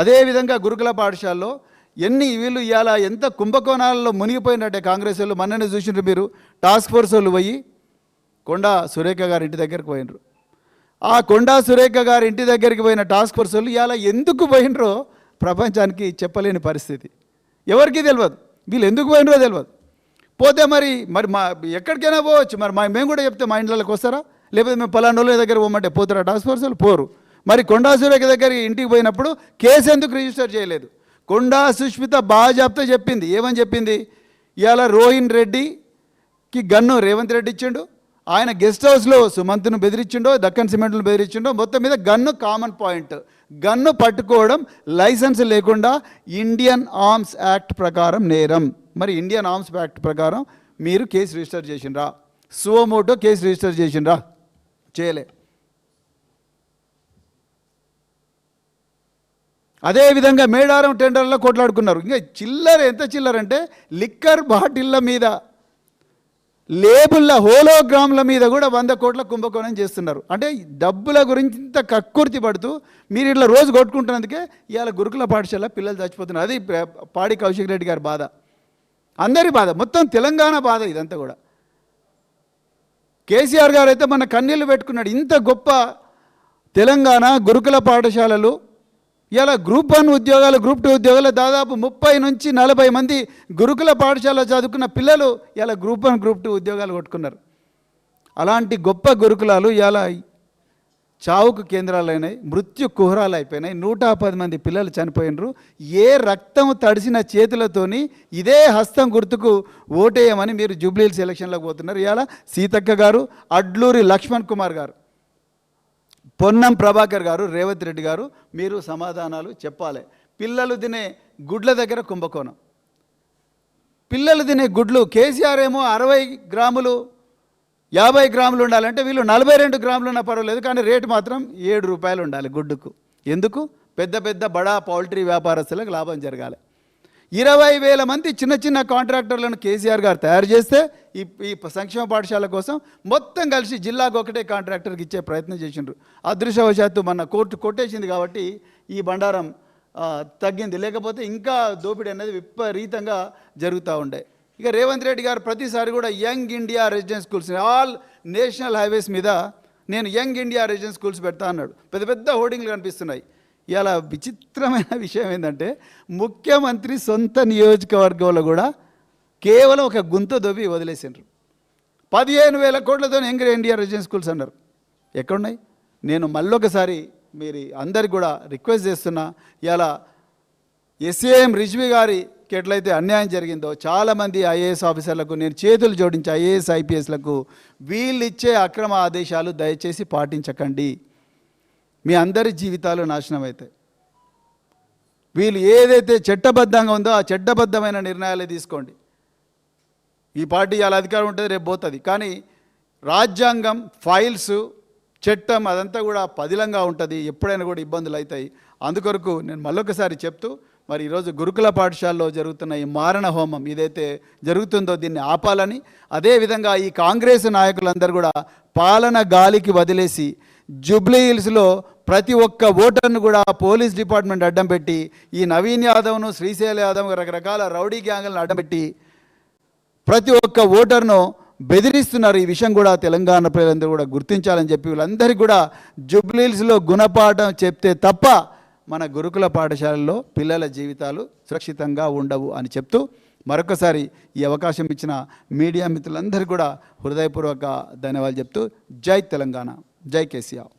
అదేవిధంగా గురుకుల పాఠశాలలో వీళ్ళు ఇవాళ ఎంత కుంభకోణాలలో మునిగిపోయినట్టే కాంగ్రెస్ వాళ్ళు. మొన్ననే చూసినారు మీరు, టాస్క్ ఫోర్స్ వాళ్ళు పోయి కొండా సురేఖ గారి ఇంటి దగ్గరికి పోయినరు. ఆ కొండా సురేఖ గారి ఇంటి దగ్గరికి పోయిన టాస్క్ ఫోర్స్ వాళ్ళు ఇవాళ ఎందుకు పోయినరో ప్రపంచానికి చెప్పలేని పరిస్థితి. ఎవరికీ తెలియదు వీళ్ళు ఎందుకు పోయినరో తెలియదు. పోతే మరి మా ఎక్కడికైనా పోవచ్చు, మరి మేము కూడా చెప్తే మా ఇంట్లోకి వస్తారా? లేకపోతే మేము పలానా వాళ్ళ దగ్గర పోమంటే పోతారా టాస్క్ ఫోర్స్ వాళ్ళు? పోరు. మరి కొండా సురేఖ దగ్గర ఇంటికి పోయినప్పుడు కేసు ఎందుకు రిజిస్టర్ చేయలేదు? కొండా సుష్మిత బాజాబ్తో చెప్పింది. ఏమని చెప్పింది? ఇవాళ రోహిన్ రెడ్డికి గన్ను రేవంత్ రెడ్డి ఇచ్చిండు, ఆయన గెస్ట్ హౌస్లో సుమంత్ను బెదిరించిండో, దక్కన్ సిమెంట్ను బెదిరించిండో, మొత్తం మీద గన్ను కామన్ పాయింట్. గన్ను పట్టుకోవడం లైసెన్స్ లేకుండా ఇండియన్ ఆర్మ్స్ యాక్ట్ ప్రకారం నేరం. మరి ఇండియన్ ఆర్మ్స్ యాక్ట్ ప్రకారం మీరు కేసు రిజిస్టర్ చేసిండ్రా? సువోమోటో కేసు రిజిస్టర్ చేసిండ్రా? చేయలే. అదేవిధంగా మేడారం టెండర్లో కొట్లాడుకున్నారు. ఇంకా చిల్లర ఎంత చిల్లరంటే లిక్కర్ బాటిళ్ళ మీద, లేబుల్ల హోలోగ్రామ్ల మీద కూడా 100 కోట్ల కుంభకోణం చేస్తున్నారు. అంటే డబ్బుల గురించి ఇంత కక్కుర్తి పడుతూ మీరు ఇట్లా రోజు కొట్టుకుంటున్నందుకే ఇవాళ గురుకుల పాఠశాల పిల్లలు చచ్చిపోతున్నారు. అది పాడి కౌశిక్ రెడ్డి గారి బాధ, అందరి బాధ, మొత్తం తెలంగాణ బాధ ఇదంతా కూడా. కేసీఆర్ గారు అయితే మన కన్నీళ్ళు పెట్టుకున్నాడు. ఇంత గొప్ప తెలంగాణ గురుకుల పాఠశాలలు ఇలా గ్రూప్ 1 ఉద్యోగాలు, గ్రూప్ 2 ఉద్యోగాలు దాదాపు 30 నుంచి 40 మంది గురుకుల పాఠశాల చదువుకున్న పిల్లలు ఇలా గ్రూప్ 1, గ్రూప్ 2 ఉద్యోగాలు కొట్టుకున్నారు. అలాంటి గొప్ప గురుకులాలు ఇలా చావుకు కేంద్రాలైనాయి, మృత్యు కుహరాలు అయిపోయినాయి. 110 మంది పిల్లలు చనిపోయినరు. ఏ రక్తం తడిసిన చేతులతోని ఇదే హస్తం గుర్తుకు ఓటేయమని మీరు జూబ్లీహిల్స్ ఎలక్షన్లోకి పోతున్నారు. ఇవాళ సీతక్క గారు, అడ్లూరి లక్ష్మణ్ కుమార్ గారు, పొన్నం ప్రభాకర్ గారు, రేవంత్ రెడ్డి గారు, మీరు సమాధానాలు చెప్పాలి. పిల్లలు తినే గుడ్ల దగ్గర కుంభకోణం. పిల్లలు తినే గుడ్లు కేసీఆర్ ఏమో 60 గ్రాములు 50 గ్రాములు ఉండాలంటే వీళ్ళు 42 గ్రాములు ఉన్నా పర్వాలేదు, కానీ రేటు మాత్రం 7 రూపాయలు ఉండాలి గుడ్డుకు. ఎందుకు? పెద్ద పెద్ద బడా పౌల్ట్రీ వ్యాపారస్తులకు లాభం జరగాలి. 20,000 మంది చిన్న చిన్న కాంట్రాక్టర్లను కేసీఆర్ గారు తయారు చేస్తే ఈ సంక్షేమ పాఠశాల కోసం మొత్తం కలిసి జిల్లాకు ఒకటే కాంట్రాక్టర్కి ఇచ్చే ప్రయత్నం చేసిండ్రు. అదృష్టవశాత్తు మన కోర్టు కొట్టేసింది కాబట్టి ఈ బండారం తగ్గింది, లేకపోతే ఇంకా దోపిడీ అనేది విపరీతంగా జరుగుతూ ఉండే. ఇక రేవంత్ రెడ్డి గారు ప్రతిసారి కూడా young India residence schools, all national highways మీద నేను యంగ్ ఇండియా రెసిడెన్స్ స్కూల్స్ పెడతా అన్నాడు. పెద్ద పెద్ద హోర్డింగ్లు కనిపిస్తున్నాయి. ఇలా విచిత్రమైన విషయం ఏంటంటే ముఖ్యమంత్రి సొంత నియోజకవర్గంలో కూడా కేవలం ఒక గుంత దొబ్బి వదిలేసిండ్రు. 15,000 కోట్లతో యంగ్ ఇండియా రెసిడెన్స్ స్కూల్స్ అన్నారు. ఎక్కడున్నాయి? నేను మళ్ళొకసారి మీరు అందరికి కూడా రిక్వెస్ట్ చేస్తున్నా, ఇలా ఎస్ఏఎం రిజ్వీ గారికి ఎట్లయితే అన్యాయం జరిగిందో చాలామంది ఐఏఎస్ ఆఫీసర్లకు నేను చేతులు జోడించి ఐఏఎస్ ఐపీఎస్లకు వీళ్ళు ఇచ్చే అక్రమ ఆదేశాలు దయచేసి పాటించకండి. మీ అందరి జీవితాలు నాశనం అవుతాయి. వీళ్ళు ఏదైతే చట్టబద్ధంగా ఉందో ఆ చట్టబద్ధమైన నిర్ణయాలే తీసుకోండి. ఈ పార్టీ ఇలా అధికారం ఉంటుంది, రేపు పోతుంది, కానీ రాజ్యాంగం, ఫైల్స్, చట్టం అదంతా కూడా పదిలంగా ఉంటుంది. ఎప్పుడైనా కూడా ఇబ్బందులు అవుతాయి. అందుకొరకు నేను మళ్ళొకసారి చెప్తూ, మరి ఈరోజు గురుకుల పాఠశాలలో జరుగుతున్న ఈ మారణ హోమం ఏదైతే జరుగుతుందో దీన్ని ఆపాలని, అదేవిధంగా ఈ కాంగ్రెస్ నాయకులందరూ కూడా పాలన గాలికి వదిలేసి జూబ్లీహిల్స్లో ప్రతి ఒక్క ఓటర్ను కూడా పోలీస్ డిపార్ట్మెంట్ అడ్డం పెట్టి, ఈ నవీన్ యాదవ్ను, శ్రీశైల యాదవ్ రకరకాల రౌడీ గ్యాంగులను అడ్డం పెట్టి ప్రతి ఒక్క ఓటర్ను బెదిరిస్తున్నారు. ఈ విషయం కూడా తెలంగాణ ప్రజలందరూ కూడా గుర్తించాలని చెప్పి వీళ్ళందరికీ కూడా జూబ్లీహిల్స్లో గుణపాఠం చెప్తే తప్ప మన గురుకుల పాఠశాలల్లో పిల్లల జీవితాలు సురక్షితంగా ఉండవు అని చెప్తూ, మరొకసారి ఈ అవకాశం ఇచ్చిన మీడియా మిత్రులందరికీ కూడా హృదయపూర్వక ధన్యవాదాలు చెప్తూ, జై తెలంగాణ, జై కేసీఆర్.